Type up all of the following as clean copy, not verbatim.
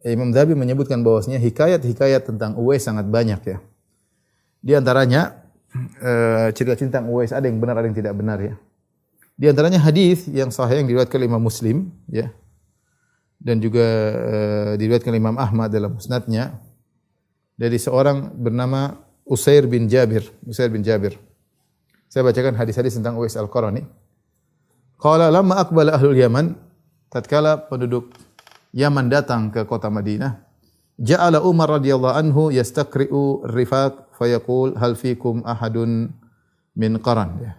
Imam Dzahabi menyebutkan bahwasanya hikayat-hikayat tentang Uwais sangat banyak ya. Di antaranya cerita tentang Uwais ada yang benar ada yang tidak benar ya. Di antaranya hadis yang sahih yang diriwayatkan oleh Imam Muslim ya. Dan juga diriwayatkan oleh Imam Ahmad dalam musnadnya dari seorang bernama Usair bin Jabir. Saya bacakan hadis-hadis tentang Uwais Al-Qarani. Qala lamma aqbala ahlul Yaman, tatkala penduduk Yaman datang ke kota Madinah, ja'ala Umar radhiyallahu anhu yastaqri'u rifaq fayaqul hal fikum ahadun min qaran ya.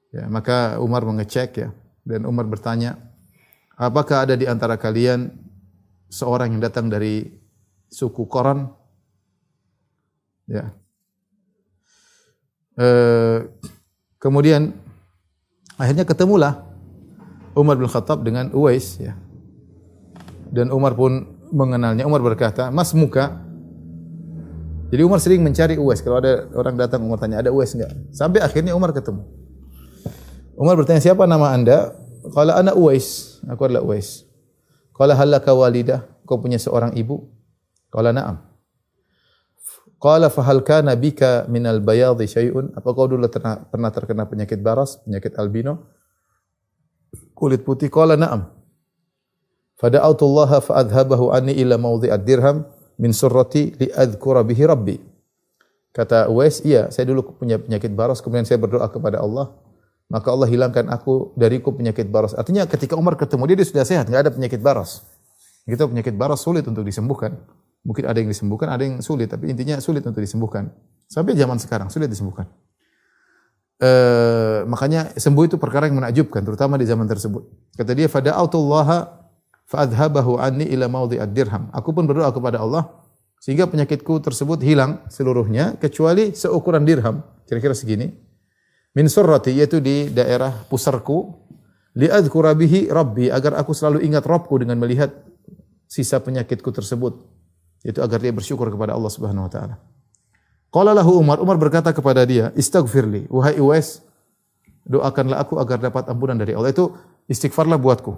Ya, maka Umar mengecek ya dan Umar bertanya, apakah ada di antara kalian seorang yang datang dari suku Qaran? Ya. Kemudian akhirnya ketemulah Umar bin Khattab dengan Uwais ya. Dan Umar pun mengenalnya. Umar berkata, "Mas muka." Jadi Umar sering mencari Uwais. Kalau ada orang datang Umar tanya, "Ada Uwais enggak?" Sampai akhirnya Umar ketemu. Umar bertanya, "Siapa nama Anda?" Qala ana Uwais. Aku adalah Uwais. Qala hal laka walidah? Kau punya seorang ibu? Qala na'am. Qala fa hal kana bika minal bayadhi syai'un? Apa kau dulu pernah terkena penyakit baras, penyakit albino? Kulit putih. Qala na'am. Fada'autu Allah fa adhabahu anni ila mawdhi'ad dirham min surrati li adhkura bihi rabbi. Kata Uwais, iya, saya dulu punya penyakit baras, kemudian saya berdoa kepada Allah, maka Allah hilangkan dariku penyakit baras. Artinya ketika Umar ketemu dia sudah sehat, enggak ada penyakit baras. Kita penyakit baras sulit untuk disembuhkan. Mungkin ada yang disembuhkan, ada yang sulit, tapi intinya sulit untuk disembuhkan. Sampai zaman sekarang sulit disembuhkan. Makanya sembuh itu perkara yang menakjubkan, terutama di zaman tersebut. Kata dia, fada'autullaha fa'adhabahu anni ila mawdhi'ad dirham. Aku pun berdoa kepada Allah sehingga penyakitku tersebut hilang seluruhnya kecuali seukuran dirham, kira-kira segini. Min surrati, yaitu di daerah pusarku, li adhkura bihi rabbi, agar aku selalu ingat Rabbku dengan melihat sisa penyakitku tersebut. Itu agar dia bersyukur kepada Allah Subhanahu wa taala. Qala lahu Umar berkata kepada dia, "Istaghfirli, wahai Uwais, doakanlah aku agar dapat ampunan dari Allah." Itu istighfarlah buatku.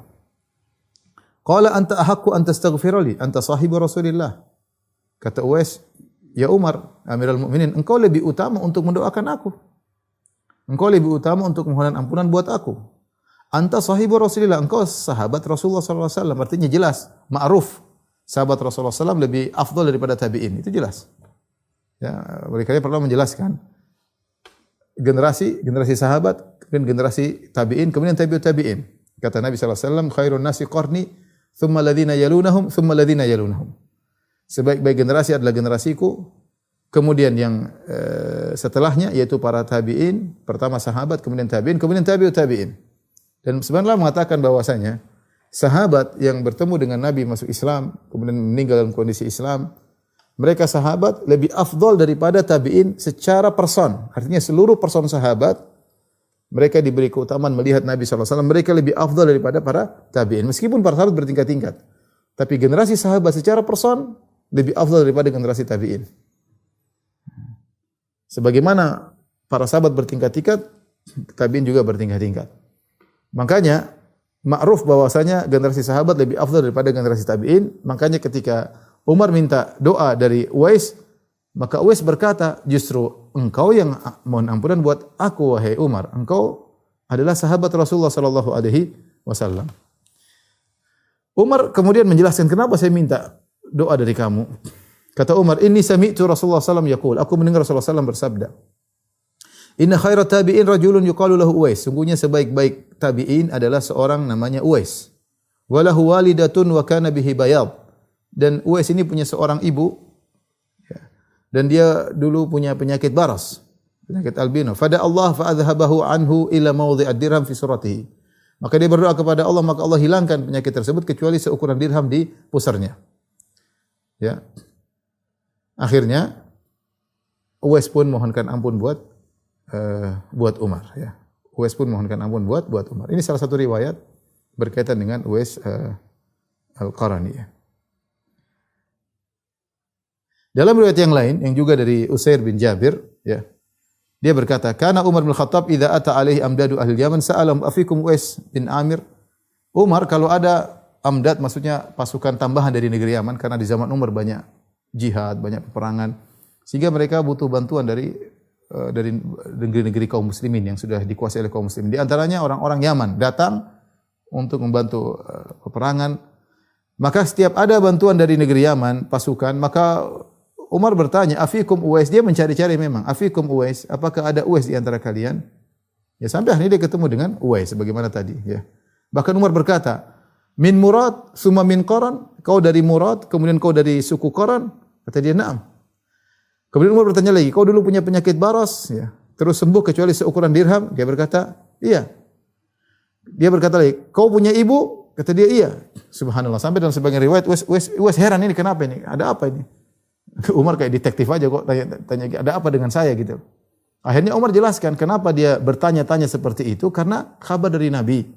Qala anta ahaqqu an tastaghfirli, anta sahibu Rasulillah. Kata Uwais, "Ya Umar, Amirul Mukminin, engkau lebih utama untuk mendoakan aku. Engkau lebih utama untuk memohon ampunan buat aku. Anta sahibu Rasulillah, engkau sahabat Rasulullah sallallahu alaihi wasallam." Artinya jelas, ma'ruf. Sahabat Rasulullah SAW lebih afdal daripada tabi'in. Itu jelas. Ya, mereka perlu menjelaskan. Generasi sahabat, kemudian generasi tabi'in, kemudian tabi'ut tabi'in. Kata Nabi SAW, khairun nasi qarni, thumma ladhina yalunahum, thumma ladhina yalunahum. Sebaik-baik generasi adalah generasiku, kemudian yang setelahnya yaitu para tabi'in, pertama sahabat, kemudian tabi'in, kemudian tabi'ut tabi'in. Dan sebenarnya mengatakan bahwasanya sahabat yang bertemu dengan Nabi masuk Islam, kemudian meninggal dalam kondisi Islam, mereka sahabat lebih afdal daripada tabi'in secara person. Artinya seluruh person sahabat, mereka diberi keutamaan melihat Nabi SAW, mereka lebih afdal daripada para tabi'in. Meskipun para sahabat bertingkat-tingkat. Tapi generasi sahabat secara person lebih afdal daripada generasi tabi'in. Sebagaimana para sahabat bertingkat-tingkat, tabi'in juga bertingkat-tingkat. Makanya ma'ruf bahwasanya generasi sahabat lebih afdal daripada generasi tabi'in. Makanya ketika Umar minta doa dari Uwais, maka Uwais berkata, justru engkau yang mohon ampunan buat aku, wahai Umar. Engkau adalah sahabat Rasulullah sallallahu alaihi wasallam. Umar kemudian menjelaskan kenapa saya minta doa dari kamu. Kata Umar, "Inni sami'tu Rasulullah sallallahu alaihi wasallam yaqul." Aku mendengar Rasulullah sallallahu alaihi wasallam bersabda, "Inna khairat tabi'in rajulun yuqalu lahu Uwais." Sungguhnya sebaik-baik tabi'in adalah seorang namanya Uwais. Walahu walidatun wa kana bihi bayad. Dan Uwais ini punya seorang ibu dan dia dulu punya penyakit baras, penyakit albino. Fada Allah fa adhabahu anhu ila mawdhi'ad dirham fi suratihi. Maka dia berdoa kepada Allah, maka Allah hilangkan penyakit tersebut kecuali seukuran dirham di pusarnya. Ya. Akhirnya Uwais pun mohonkan ampun buat Umar ya. Uwais pun mohonkan ampun buat Umar. Ini salah satu riwayat berkaitan dengan Uwais Al-Qarani ya. Dalam riwayat yang lain yang juga dari Usair bin Jabir ya. Dia berkata, "Kana Umar bin Khattab idza ata alaihi amdadu ahli Yaman sa'alahum afikum Uwais bin Amir." Umar kalau ada amdad maksudnya pasukan tambahan dari negeri Yaman karena di zaman Umar banyak jihad, banyak peperangan. Sehingga mereka butuh bantuan dari negeri-negeri kaum muslimin yang sudah dikuasai oleh kaum muslimin. Di antaranya orang-orang Yaman datang untuk membantu peperangan. Maka setiap ada bantuan dari negeri Yaman, pasukan, maka Umar bertanya, "Afikum Uwais?" Dia mencari-cari memang, "Afikum Uwais? Apakah ada Uwais di antara kalian?" Ya sampai akhirnya dia ketemu dengan Uwais sebagaimana tadi, ya. Bahkan Umar berkata, "Min Murad, summa min Qaran?" Kau dari Murad, kemudian kau dari suku Qaran? Kata dia, "Na'am." Kemudian Umar bertanya lagi, "Kau dulu punya penyakit baras?" Ya. Terus sembuh kecuali seukuran dirham? Dia berkata, "Iya." Dia berkata lagi, "Kau punya ibu?" Kata dia, "Iya." Subhanallah. Sampai dalam sebagian riwayat, Uwais heran, ini kenapa ini? Ada apa ini? Umar kayak detektif aja kok tanya, ada apa dengan saya gitu. Akhirnya Umar jelaskan kenapa dia bertanya-tanya seperti itu, karena kabar dari Nabi.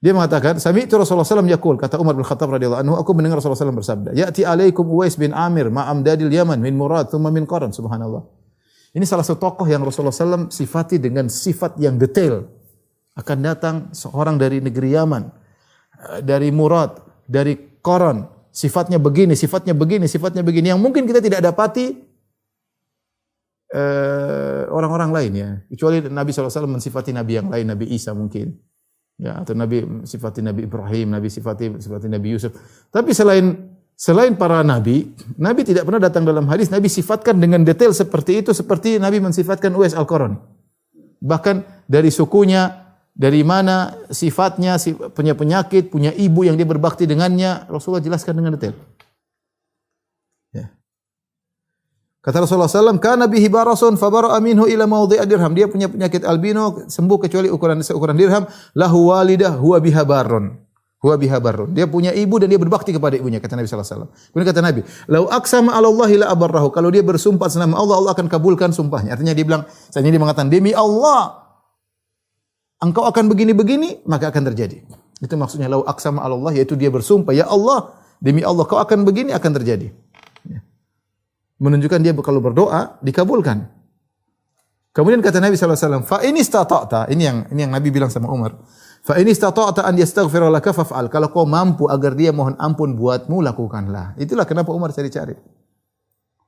Dia mengatakan, "Sami'tu Rasulullah SAW yaqul," kata Umar bin Khattab radhiyallahu anhu, aku mendengar Rasulullah SAW bersabda, "Ya'ti alaikum Uwais bin Amir ma'amdadil Yaman min Murad thumma min Qaran." Subhanallah. Ini salah satu tokoh yang Rasulullah SAW sifati dengan sifat yang detail. Akan datang seorang dari negeri Yaman, dari Murad, dari Qaran, sifatnya begini, sifatnya begini, sifatnya begini, yang mungkin kita tidak dapati orang-orang lain ya. Kecuali Nabi SAW mensifati Nabi yang lain, Nabi Isa mungkin. Ya, atau Nabi sifati Nabi Ibrahim, Nabi sifati Nabi Yusuf. Tapi selain para nabi, Nabi tidak pernah datang dalam hadis Nabi sifatkan dengan detail seperti itu, seperti Nabi mensifatkan Uwais Al-Qarani. Bahkan dari sukunya, dari mana sifatnya, punya penyakit, punya ibu yang dia berbakti dengannya, Rasulullah jelaskan dengan detail. Ya. Kata Rasulullah SAW, "Kana bihi barasun fabara'a minhu ila mawdhi'a dirham." Dia punya penyakit albino, sembuh kecuali seukuran dirham. Lahu walidah huwa biha barrun. Huwa biha barrun. Dia punya ibu dan dia berbakti kepada ibunya, kata Nabi SAW. Kemudian kata Nabi, "Lau aqsama 'ala Allahi la abarrahu." Kalau dia bersumpah atas nama Allah, Allah akan kabulkan sumpahnya. Artinya dia bilang, dia mengatakan, "Demi Allah, engkau akan begini-begini, maka akan terjadi." Itu maksudnya lau aqsama 'ala Allah, yaitu dia bersumpah, "Ya Allah, demi Allah kau akan begini, akan terjadi." Ya. Menunjukkan dia kalau berdoa dikabulkan. Kemudian kata Nabi SAW, "Fa in istata'ta," ini yang Nabi bilang sama Umar, "Fa in istata'ta an yastaghfira laka faf'al." Kalau kau mampu agar dia mohon ampun buatmu, lakukanlah. Itulah kenapa Umar cari-cari.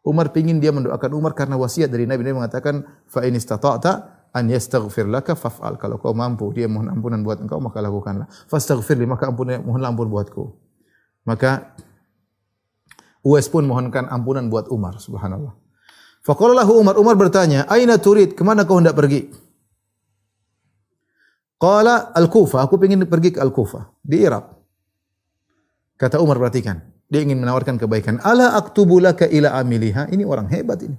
Umar pingin dia mendoakan Umar karena wasiat dari Nabi. Nabi mengatakan, "Fa in istata'ta an yastaghfir laka faf'al." Kalau kau mampu dia mohon ampunan buat engkau, maka lakukanlah. "Fastaghfir li," maka mohonlah ampun buatku. Maka Uwais pun mohonkan ampunan buat Umar, subhanallah. Faqala lahu Umar bertanya, "Aina turid? Kemana kau hendak pergi?" Qala, "Al-Kufah." Aku ingin pergi ke Al-Kufah, di Irak. Kata Umar, perhatikan, dia ingin menawarkan kebaikan. "Ala aktubu laka ila amiliha?" Ini orang hebat ini.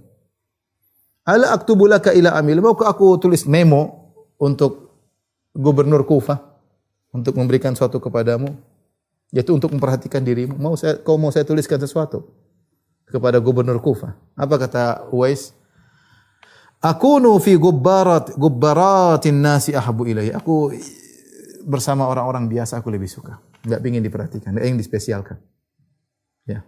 "Ala aktubu laka ila amil." Maukah aku tulis memo untuk gubernur Kufah untuk memberikan sesuatu kepadamu? Yaitu untuk memperhatikan dirimu. Kau mau saya tuliskan sesuatu kepada gubernur Kufah? Apa kata Uwais? "Akunu fi gubbaratin nasi ahabu ilayya." Aku bersama orang-orang biasa aku lebih suka. Enggak ingin diperhatikan, enggak ingin dispesialkan. Ya.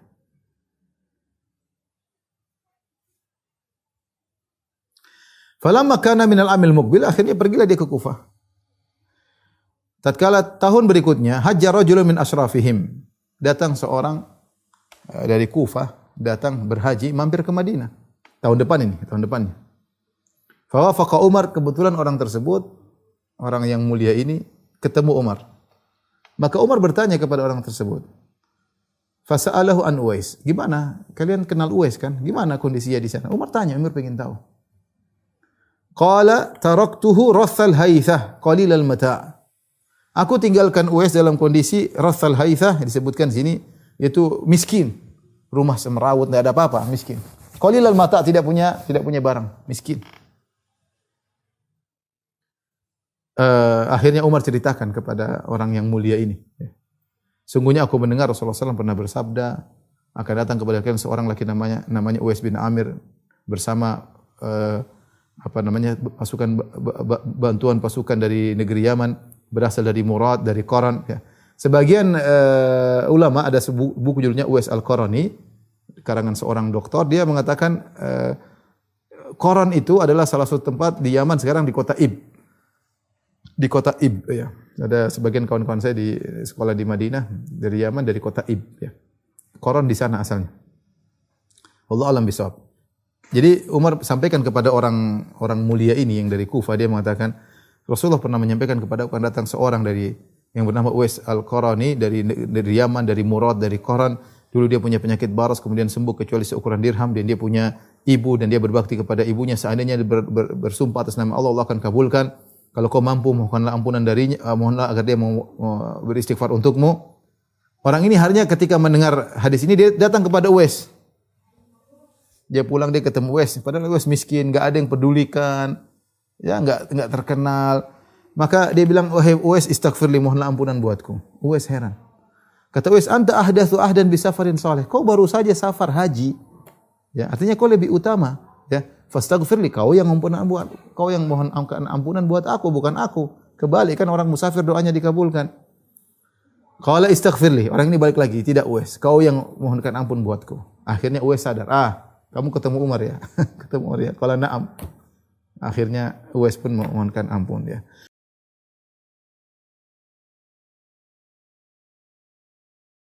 Falamma kana minal amil muqbil, akhirnya pergilah dia ke Kufah. Tatkala tahun berikutnya, hajja rajulun min asyrafihim. Datang seorang dari Kufah, datang berhaji mampir ke Madinah. Tahun depannya. Fa wafaqa Umar, kebetulan orang tersebut, orang yang mulia ini ketemu Umar. Maka Umar bertanya kepada orang tersebut. Fasa'alahu an Uwais. Gimana? Kalian kenal Uwais kan? Gimana kondisinya di sana? Umar tanya, Umar pengen tahu. Qala taraktuhu rathal haythah qalilal mata'. Aku tinggalkan Uwais dalam kondisi rathal haythah, disebutkan sini, yaitu miskin. Rumah semerawut, tidak ada apa-apa, miskin. Qalilal mata', tidak punya barang, miskin. Akhirnya Umar ceritakan kepada orang yang mulia ini. Sungguhnya aku mendengar Rasulullah SAW pernah bersabda, akan datang kepada kalian seorang laki namanya Uwais bin Amir bersama bantuan pasukan dari negeri Yaman, berasal dari Murad, dari Qaran. Ya. Sebagian ulama, ada buku judulnya Uwais Al-Qarani, karangan seorang doktor, dia mengatakan Qaran itu adalah salah satu tempat di Yaman sekarang di kota Ib. Di kota Ib, ya. Ada sebagian kawan-kawan saya di sekolah di Madinah, dari Yaman, dari kota Ib. Ya. Koron di sana asalnya. Allah alam bisawab. Jadi Umar sampaikan kepada orang mulia ini yang dari Kufah, dia mengatakan, Rasulullah pernah menyampaikan kepada akan datang seorang dari yang bernama Uwais Al-Qarani dari Yaman, dari Murad, dari Qaran. Dulu dia punya penyakit baras, kemudian sembuh kecuali seukuran dirham, dan dia punya ibu dan dia berbakti kepada ibunya. Seandainya bersumpah atas nama Allah, Allah akan kabulkan. Kalau kau mampu, mohonlah ampunan darinya, mohonlah agar dia mau beristighfar untukmu. Orang ini harinya ketika mendengar hadis ini dia datang kepada Uwais. Dia pulang, dia ketemu Uwais, padahal Uwais miskin, enggak ada yang pedulikan. Ya, enggak terkenal. Maka dia bilang, "Wahai Uwais, istaghfirli, mohonlah ampunan buatku." Uwais heran. Kata Uwais, "Anta ahdatsu ahdan bi safarin salih." Kau baru saja safar haji. Ya, artinya kau lebih utama, ya. Fastaghfirli, kau yang mohon ampunan buat aku, bukan aku. Kebalik kan orang musafir doanya dikabulkan. Qala istaghfirli. Orang ini balik lagi, tidak Uwais, kau yang mohonkan ampun buatku. Akhirnya Uwais sadar, kamu ketemu Umar ya? Ketemu Umar ya. Qala na'am. Akhirnya Uwais pun memohonkan ampun ya.